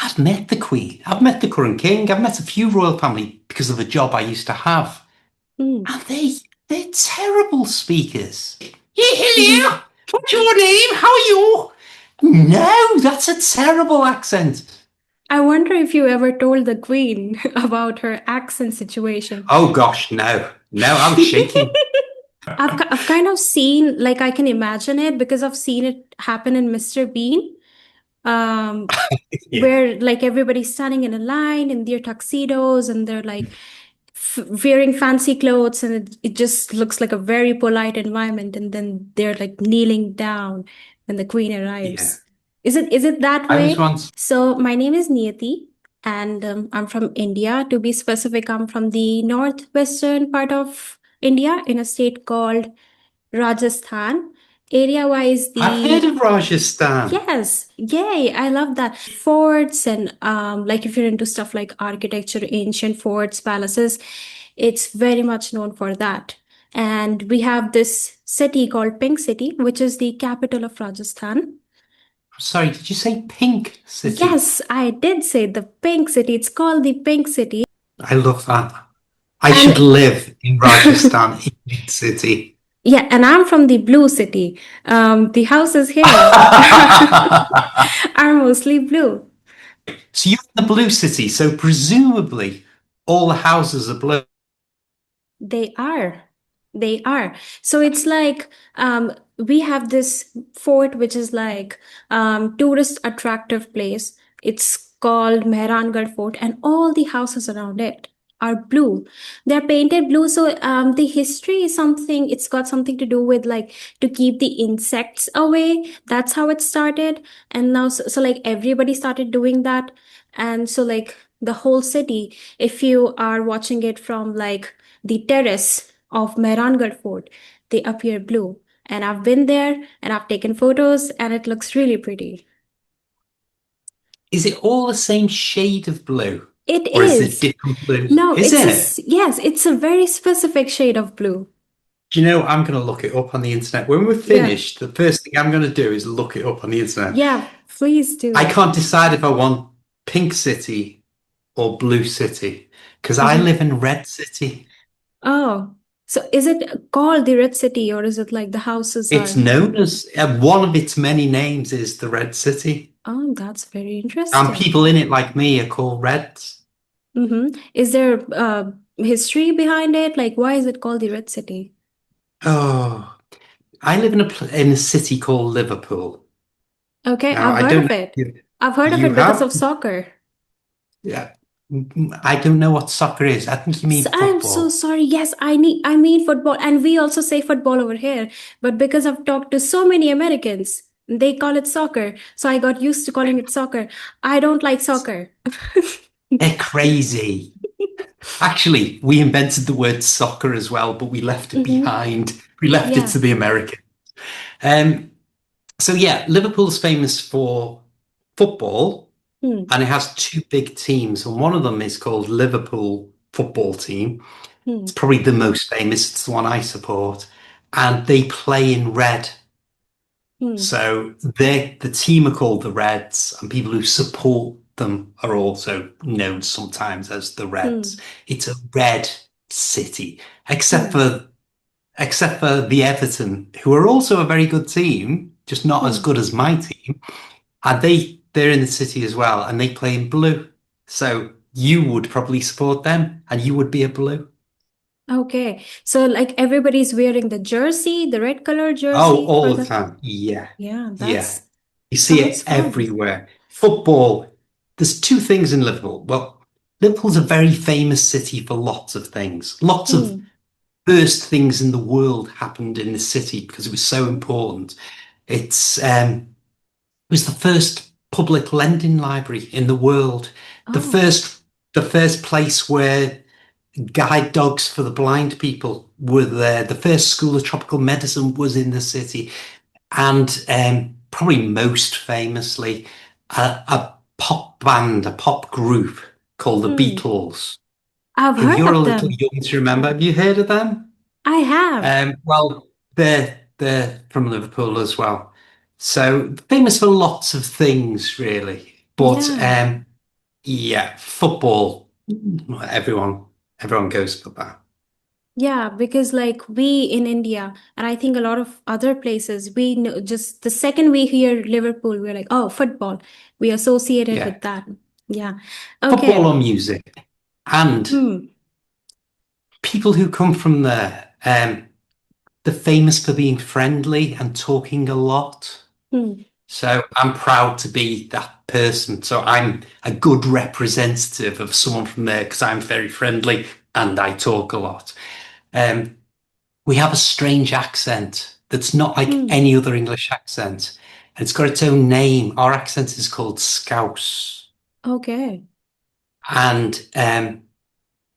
I've met the Queen. I've met the current king. I've met a few royal family because of a job I used to have. Mm. And they're terrible speakers. Yeah, hello. What's your name? How are you? No, that's a terrible accent. I wonder if you ever told the queen about her accent situation. Oh gosh, no. No, I was shaking. I've kind of seen, like, I can imagine it because I've seen it happen in Mr. Bean, um, Yeah, where like everybody's standing in a line in their tuxedos and they're like wearing fancy clothes, and it just looks like a very polite environment, and then they're like kneeling down when the queen yeah. arrives. Is it that I was way? once. So my name is Niyati, and I'm from India. To be specific, I'm from the northwestern part of India in a state called Rajasthan. Area wise, I've heard the of Rajasthan. yes, yay, I love that. Forts and like if you're into stuff like architecture, ancient forts, palaces, it's very much known for that. And we have this city called Pink City, which is the capital of Rajasthan. Sorry, did you say Pink City? Yes, I did say the Pink City. It's called the Pink City. I love that. I should And live in Rajasthan, in Pink City. yeah, and I'm from the Blue City. The houses here are mostly blue. So you're in the Blue City, so presumably all the houses are blue. They are. They are. So it's like we have this fort which is like tourist attractive place. It's called Mehrangarh Fort, and all the houses around it are blue. They're painted blue. So the history is something, it's got something to do with like to keep the insects away. That's how it started. And now so like everybody started doing that. And so like the whole city, if you are watching it from like the terrace of Mehrangarh Fort, they appear blue. And I've been there and I've taken photos and it looks really pretty. Is it all the same shade of blue? It Or is it is. different blues? No, Is it? yes, it's a very specific shade of blue. Do you know, I'm going to look it up on the internet. When we're Yeah. finished, the first thing I'm going to do is look it up on the internet. Yeah, please I do. can't decide if I want Pink City or Blue City because I Hmm. live in Red City. Oh, so is it called the Red City or is it like the houses It's are? known as one of its many names is the Red City. Oh, that's very And interesting. people in it like me are called Reds. Is there history behind it? Like, why is it called the Red City? Oh, I live in in a city called Liverpool. Okay, Now, I've I heard don't of know it. if I've heard of you it because have. of soccer. Yeah. I don't know what soccer is. I think you mean I'm so football. sorry. Yes, I mean football, and we also say football over here. But because I've talked to so many Americans, they call it soccer. So I got used to calling it soccer. I don't like soccer. They're crazy. Actually, we invented the word soccer as well, but we left it Hmm. behind. We left it Yeah. to the Americans. Um, so yeah, Liverpool's famous for football, Hmm. and it has two big teams, and one of them is called Liverpool Football Team. It's Hmm. probably the most famous. It's the one I support, and they play in red. Hmm. So the team are called the Reds, and people who support them are also known sometimes as the Reds. Hmm. It's a red city, except Hmm. for except for the Everton, who are also a very good team, just not as Hmm. good as my team. And they're in the city as well, and they play in blue. So you would probably support them, and you would be a blue. Okay. So like everybody's wearing the jersey, the red color Oh, jersey for all the the. time. Yeah, Yeah, yeah. that's You see sounds it fun. everywhere. Football. There's two things in Liverpool. Well, Liverpool's a very famous city for lots of things. Lots of Hmm. first things in the world happened in the city because it was so important. It was the first public lending library in the world. The Oh. first the first place where guide dogs for the blind people were there. The first school of tropical medicine was in the city. And probably most famously, a pop band, a pop group called the Hmm. Beatles, I've who heard you're a of little them. young to remember. Have you heard of them? I have. Well, they're from Liverpool as well. So famous for lots of things, really. But Yeah. Yeah, football. Everyone, everyone goes for that. Yeah, because like we in India, and I think a lot of other places, we know just the second we hear Liverpool, we're like, oh, football. We associate it Yeah, with that. Yeah. football Okay. or music, and Hmm. people who come from there, they're famous for being friendly and talking a lot. Hmm. So I'm proud to be that person. So I'm a good representative of someone from there because I'm very friendly and I talk a lot. Um, we have a strange accent that's not like Hmm. any other English accent. It's got its own name. Our accent is called Scouse. Okay. And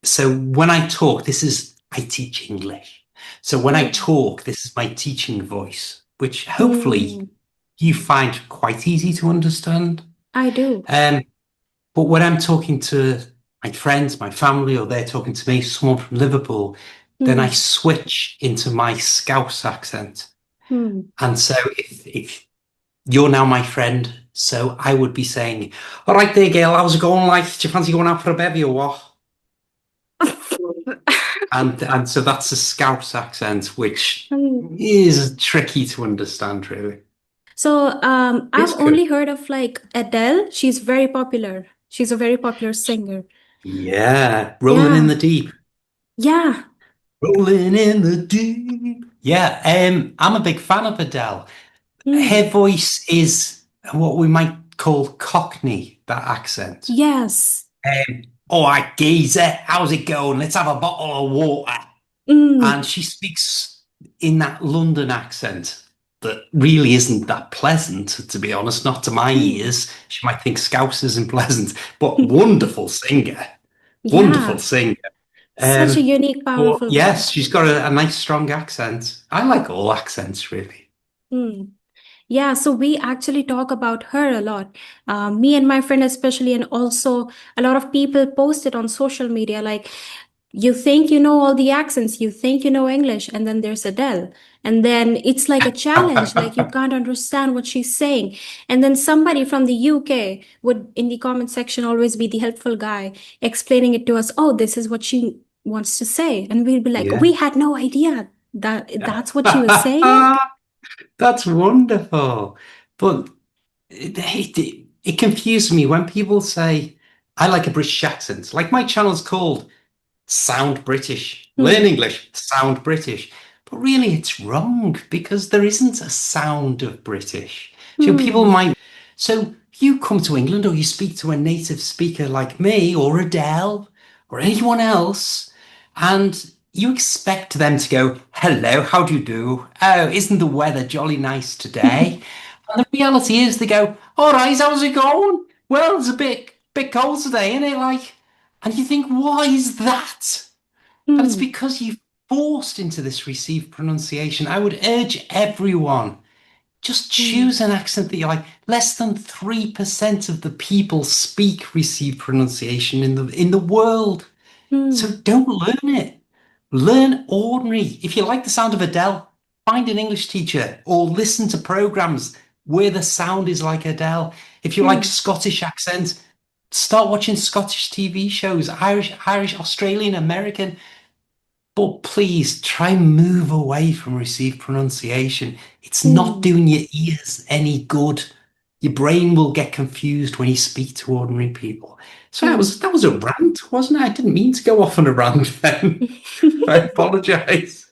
so when I talk, I teach English. So when I Hmm. talk, this is my teaching voice, which hopefully Hmm. you find quite easy to understand. I do. Um, but when I'm talking to my friends, my family, or they're talking to me, someone from Liverpool, then I Hmm. switch into my Scouse accent. Hmm. And so if you're now my friend, so I would be saying, all right there, Gail, how's it going? Like, do you fancy going out for a bevy or what? And so that's a Scouse accent, which Hmm. is tricky to understand, really. So, I've It's only good. heard of like Adele. She's very popular. She's a very popular singer. Yeah, rolling in Yeah. the deep. Yeah. Rolling in the deep. Yeah, I'm a big fan of Adele. Hmm. Her voice is what we might call Cockney, that accent. Yes. All right, geezer, how's it going? Let's have a bottle of water. And Hmm. she speaks in that London accent that really isn't that pleasant, to be honest, not to my Hmm. ears. She might think Scouse isn't pleasant, but wonderful singer. Wonderful Yeah. singer. Such a Um, unique, but powerful yes, voice. she's got a nice, strong accent. I like all accents, really. Hmm. Yeah, so we actually talk about her a lot. Me and my friend, especially, and also a lot of people post it on social media. Like, you think you know all the accents, you think you know English, and then there's Adele. And then it's like a challenge, like you can't understand what she's saying. And then somebody from the UK would, in the comment section, always be the helpful guy explaining it to us. Oh, this is what she wants to say. And we'd be like, Yeah. we had no idea that that's what she was saying. That's wonderful. But it confuses me when people say, I like a British accent. Like my channel's called Sound British. Learn Hmm. English, Sound British. But really, it's wrong because there isn't a sound of British. So people Hmm. might. So you come to England or you speak to a native speaker like me or Adele or anyone else, and you expect them to go, hello, how do you do? Oh, isn't the weather jolly nice today? And the reality is they go, all right, how's it going? Well, it's a bit cold today, isn't it? Like, and you think, why is that? And it's Hmm. because you've forced into this received pronunciation. I would urge everyone, just Hmm. choose an accent that you like. Less than 3% of the people speak received pronunciation in the world. So Hmm. don't learn it. Learn ordinary. If you like the sound of Adele, find an English teacher or listen to programs where the sound is like Adele. If you like Hmm. Scottish accent, start watching Scottish TV shows, Irish, Australian, American. But please try and move away from received pronunciation. It's not Hmm. doing your ears any good. Your brain will get confused when you speak to ordinary people. So that Hmm. was that was a rant, wasn't it? I didn't mean to go off on a rant then. I apologize.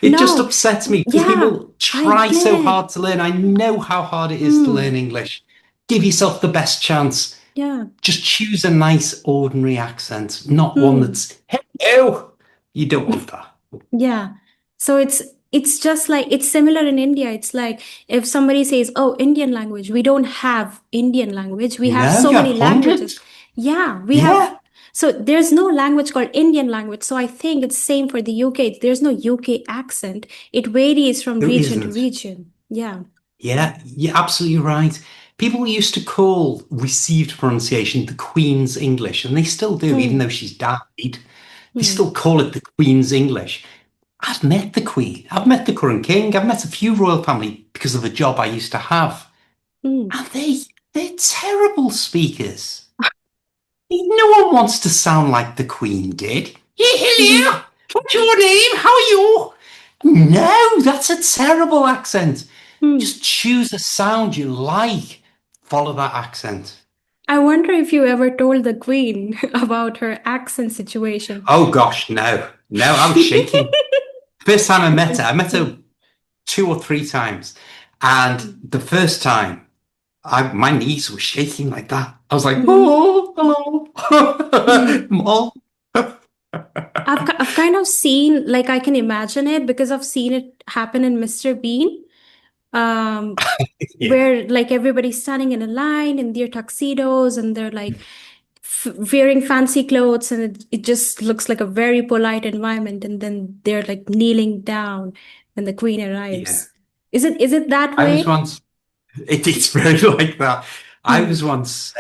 It just No. upsets me because Yeah, people I try so get it. hard to learn. I know how hard it is to learn Hmm. English. Give yourself the best chance. Yeah. Just choose a nice ordinary accent, not one Hmm. that's hello. You don't want that. Yeah. So it's just like it's similar in India. It's like if somebody says, "Oh, Indian language," we don't have Indian language. We have No, so you have many languages. hundreds. Yeah, we have. Yeah, So there's no language called Indian language. So I think it's same for the UK. There's no UK accent. It varies from there region to isn't. region. Yeah. Yeah, you're absolutely right. People used to call received pronunciation the Queen's English, and they still do, even Hmm. though she's died. They Hmm. still call it the Queen's English. I've met the Queen. I've met the current king. I've met a few royal family because of a job I used to have. Hmm. And they're terrible speakers. No one wants to sound like the Queen did. Hey, Mhm. hello, what's your name? How are you? No, that's a terrible accent. Hmm. Just choose a sound you like. Follow that accent. I wonder if you ever told the queen about her accent situation. Oh gosh, no. No, I was shaking. First time I met her two or three times. And the first time, my knees were shaking like that. I was like, Mhm. oh, hello. Mhm. Mom. I've kind of seen, like, I can imagine it because I've seen it happen in Mr. Bean, um, Yeah, where like everybody's standing in a line in their tuxedos and they're like f wearing fancy clothes, and it just looks like a very polite environment, and then they're like kneeling down when the queen yeah. arrives. Is it that I was way? once, it's very like that. I Hmm. was once,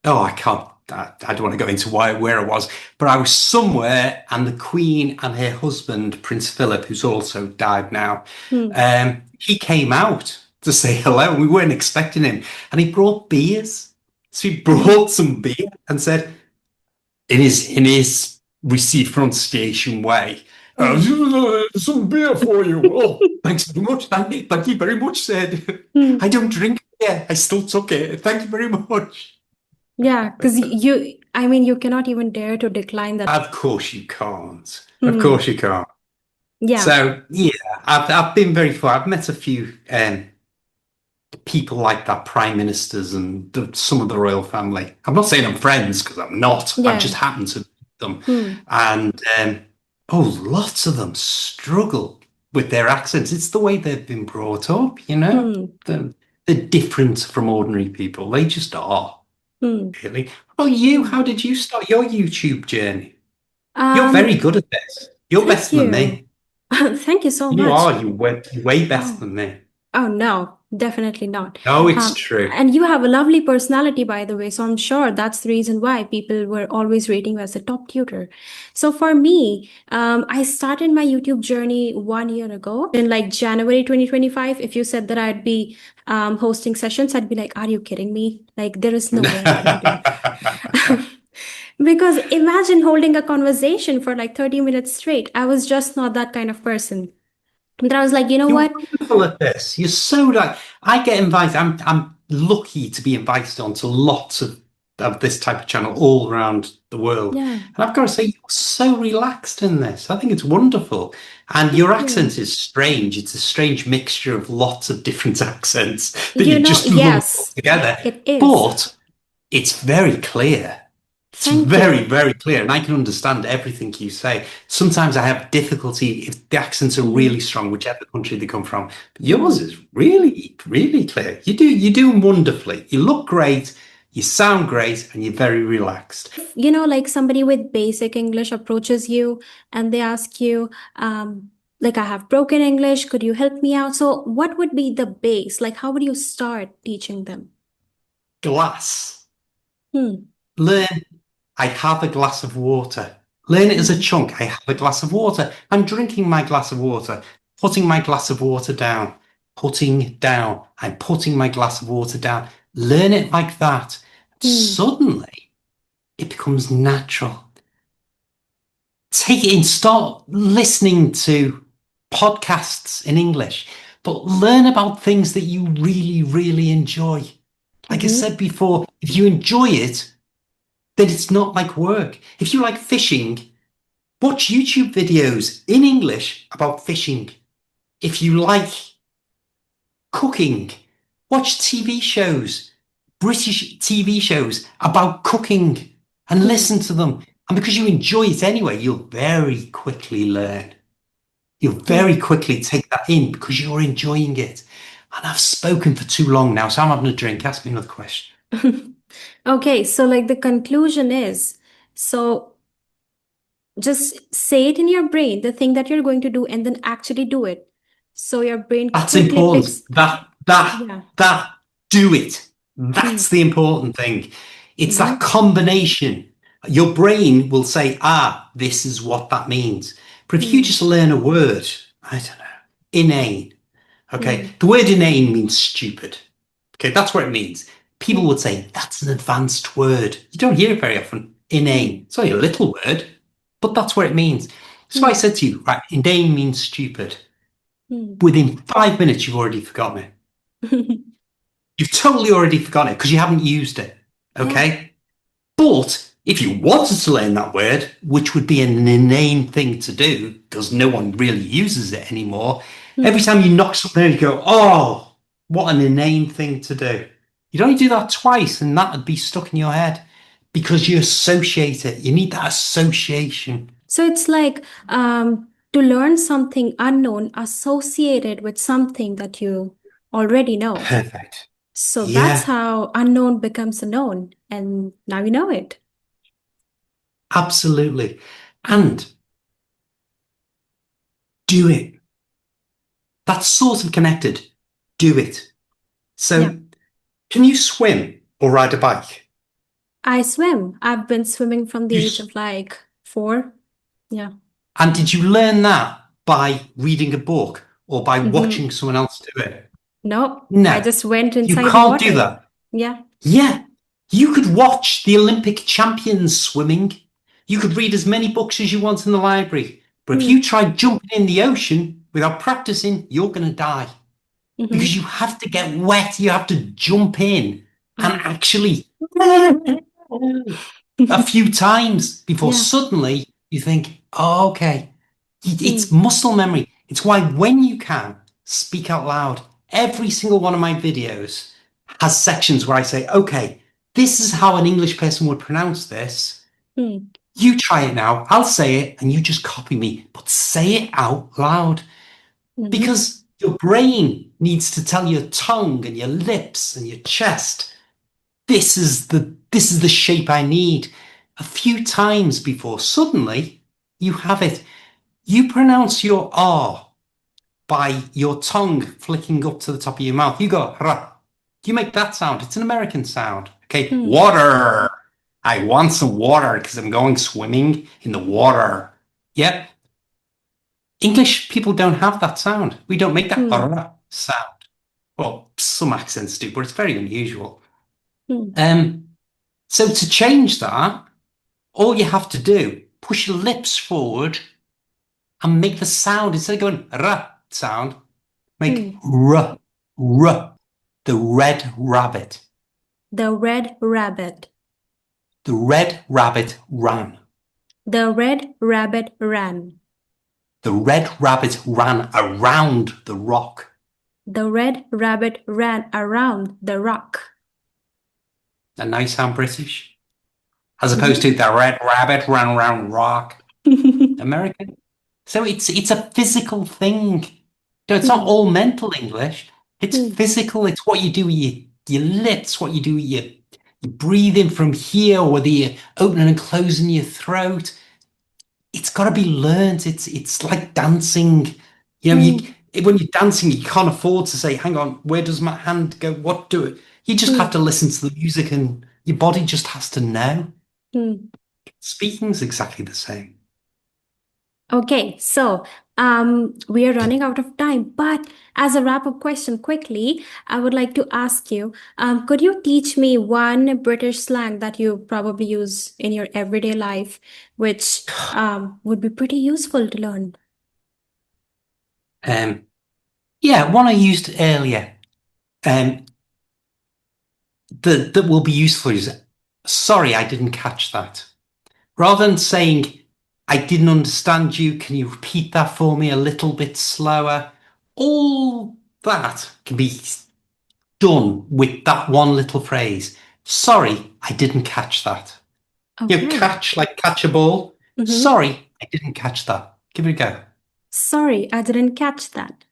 oh, I can't, I don't want to go into where I was, but I was somewhere and the Queen and her husband, Prince Philip, who's also died now, Hmm. he came out to say hello. We weren't expecting him. And he brought beers. So he Hmm. brought some beer and said, in his receipt pronunciation way, Hmm. some beer for you. Oh, thanks very much. Thank you very much, said. Hmm. I don't drink beer. I still took it. Thank you very much. Yeah, because I mean, you cannot even dare to decline that. Of course you can't. Of Hmm. course you can't. Yeah. So yeah, I've been very far. I've met a few people like that, prime ministers and some of the royal family. I'm not saying I'm friends because I'm not. I've just Yeah. happened to meet them, Hmm. and oh, lots of them struggle with their accents. It's the way they've been brought up, you know. Hmm. They're different from ordinary people. They just are, Hmm. really. Well, you, Hmm. how did you start your YouTube journey? You're very Um, good at this. You're Thank better than you. me. Thank you so You much. are. You're way better Oh. than me. Oh no, definitely not. No, it's true. And you have a lovely personality, by the way, so I'm sure that's the reason why people were always rating you as a top tutor. So for me, I started my YouTube journey 1 year ago in like January 2025. If you said that I'd be hosting sessions, I'd be like, are you kidding me? Like, there is no way I'm gonna do. Because imagine holding a conversation for like 30 minutes straight. I was just not that kind of person. And I was like, you know You're what? wonderful at this. You're so like I get invited. I'm lucky to be invited onto lots of this type of channel all around the world. Yeah, And I've got to say, you're so relaxed in this. I think it's wonderful. And your thank you. accent is strange. It's a strange mixture of lots of different accents that You you know, just lump all yes, together. it is. But it's very clear. It's Thank very, you. very clear, and I can understand everything you say. Sometimes I have difficulty if the accents are really Hmm. strong, whichever country they come from. But yours Hmm. is really, really clear. You do wonderfully. You look great, you sound great, and you're very relaxed. You know, like somebody with basic English approaches you and they ask you, like, I have broken English, could you help me out? So, what would be the base? Like, how would you start teaching them? Glass. Hmm. Learn. I have a glass of water. Learn it as a Hmm. chunk. I have a glass of water. I'm drinking my glass of water, putting my glass of water down, putting down. I'm putting my glass of water down. Learn it like that. Hmm. Suddenly, it becomes natural. Take it in, start listening to podcasts in English, but learn about things that you really, really enjoy. Like I Hmm. said before, if you enjoy it, then it's not like work. If you like fishing, watch YouTube videos in English about fishing. If you like cooking, watch TV shows, British TV shows about cooking and Hmm. listen to them. And because you enjoy it anyway, you'll very quickly learn. You'll very Hmm. quickly take that in because you're enjoying it. And I've spoken for too long now, so I'm having a drink. Ask me another question. Okay, so like the conclusion is, so just say it in your brain, the thing that you're going to do, and then actually do it. So your brain That's quickly important. picks, yeah. That, do it. Hmm. That's the important thing. It's that Hmm. combination. Your brain will say, ah, this is what that means. But if you Hmm. just learn a word, I don't know, inane. Okay. Hmm. The word inane means stupid. Okay. That's what it means. people Mm, would say, that's an advanced word. You don't hear it very often. mm, Inane. It's only a little word, but that's what it means. So I mm, said to you, right, inane means stupid. mm. Within 5 minutes, you've already forgotten it. You've totally already forgotten it because you haven't used it. Yeah. Okay? But if you wanted to learn that word, which would be an inane thing to do because no one really uses it anymore, every Mm. time you knock something out, you go, oh, what an inane thing to do. You'd only do that twice and that would be stuck in your head because you associate it. You need that association. So it's like to learn something unknown associated with something that you already know. Perfect. So that's Yeah, how unknown becomes a known, and now you know it. absolutely. Mm. And do it. That's sort of connected. Do it. Yeah. So, can you swim or ride a bike? I swim. I've been swimming from the You, age of like 4. Yeah. and did you learn that by reading a book or by Mm-hmm. watching someone else do it? No, I No, just went you inside the can't do water. that. Yeah. Yeah, you could watch the Olympic champions swimming. You could read as many books as you want in the library. But if you Mm. try jumping in the ocean without practicing, you're going to die because Mm-hmm. you have to get wet. You have to jump in and Mm. actually a few times before Yeah. suddenly you think, oh, okay, it's Mm. muscle memory. It's why when you can speak out loud, every single one of my videos has sections where I say, okay, this is how an English person would pronounce this. Mm. You try it now. I'll say it and you just copy me, but say it out loud Mm-hmm. because your brain needs to tell your tongue and your lips and your chest this is the shape I need a few times before suddenly you have it. You pronounce your R by your tongue flicking up to the top of your mouth. You go R. You make that sound. It's an American sound. Okay, Mm. water. I want some water because I'm going swimming in the water. Yep. English people don't have that sound. We don't make that Mm. R sound. Well, some accents do, but it's very unusual. Mm. Um, so to change that, all you have to do, push your lips forward and make the sound instead of going r sound, make Mm. r, the red rabbit. The red rabbit. The red rabbit ran. The red rabbit ran. The red rabbit ran around the rock. The red rabbit ran around the rock. And now you sound British, as opposed Mhm. to the red rabbit ran around rock. American. So it's a physical thing. No, it's not Mm. all mental English. It's Mm. physical. It's what you do with your lips, what you do with your breathing from here, whether you're opening and closing your throat. It's got to be learned. It's like dancing. You know, Mm. when you're dancing, you can't afford to say, "Hang on, where does my hand go? What do it?" You just have Mm. to listen to the music, and your body just has to know. Mm. Speaking is exactly the same. Okay, so we are running out of time, but as a wrap-up question quickly, I would like to ask you, could you teach me one British slang that you probably use in your everyday life, which would be pretty useful to learn? Um, yeah, one I used earlier. Um, that will be useful is sorry, I didn't catch that. Rather than saying, I didn't understand you, can you repeat that for me a little bit slower? All that can be done with that one little phrase. Sorry, I didn't catch that. You know, Okay. catch like catch a ball. Mm-hmm. Sorry, I didn't catch that. Give it a go. Sorry, I didn't catch that.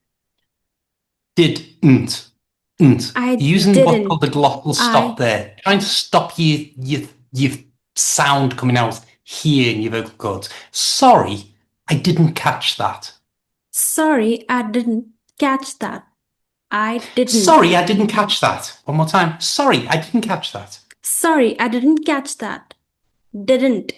Didn't. You're I using what's called the didn't. glottal stop I there, trying to stop your sound coming out here in your vocal cords. Sorry, I didn't catch that. Sorry, I didn't catch that. I didn't. Sorry, I didn't catch that. One more time. Sorry, I didn't catch that. Sorry, I didn't catch that. Didn't.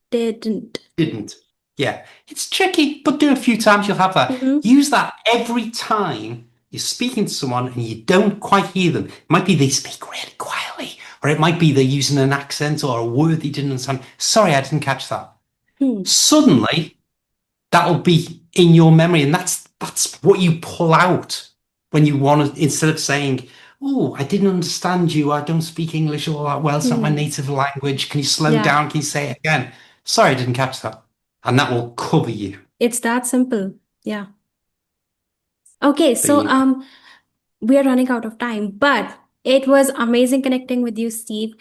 Didn't. Didn't. Yeah, it's tricky, but do it a few times, you'll have that. Mm-hmm. Use that every time you're speaking to someone and you don't quite hear them. It might be they speak really quietly Or it might be they're using an accent or a word they didn't understand. Sorry, I didn't catch that. Hmm. Suddenly, that'll be in your memory, and that's what you pull out when you want to, instead of saying, "Oh, I didn't understand you. I don't speak English all that well. It's not my Hmm. native language. Can you slow Yeah, down? Can you say it again?" Sorry, I didn't catch that. And that will cover you. it's that simple. Yeah. Okay, There so you go. we are running out of time, but it was amazing connecting with you, Steve.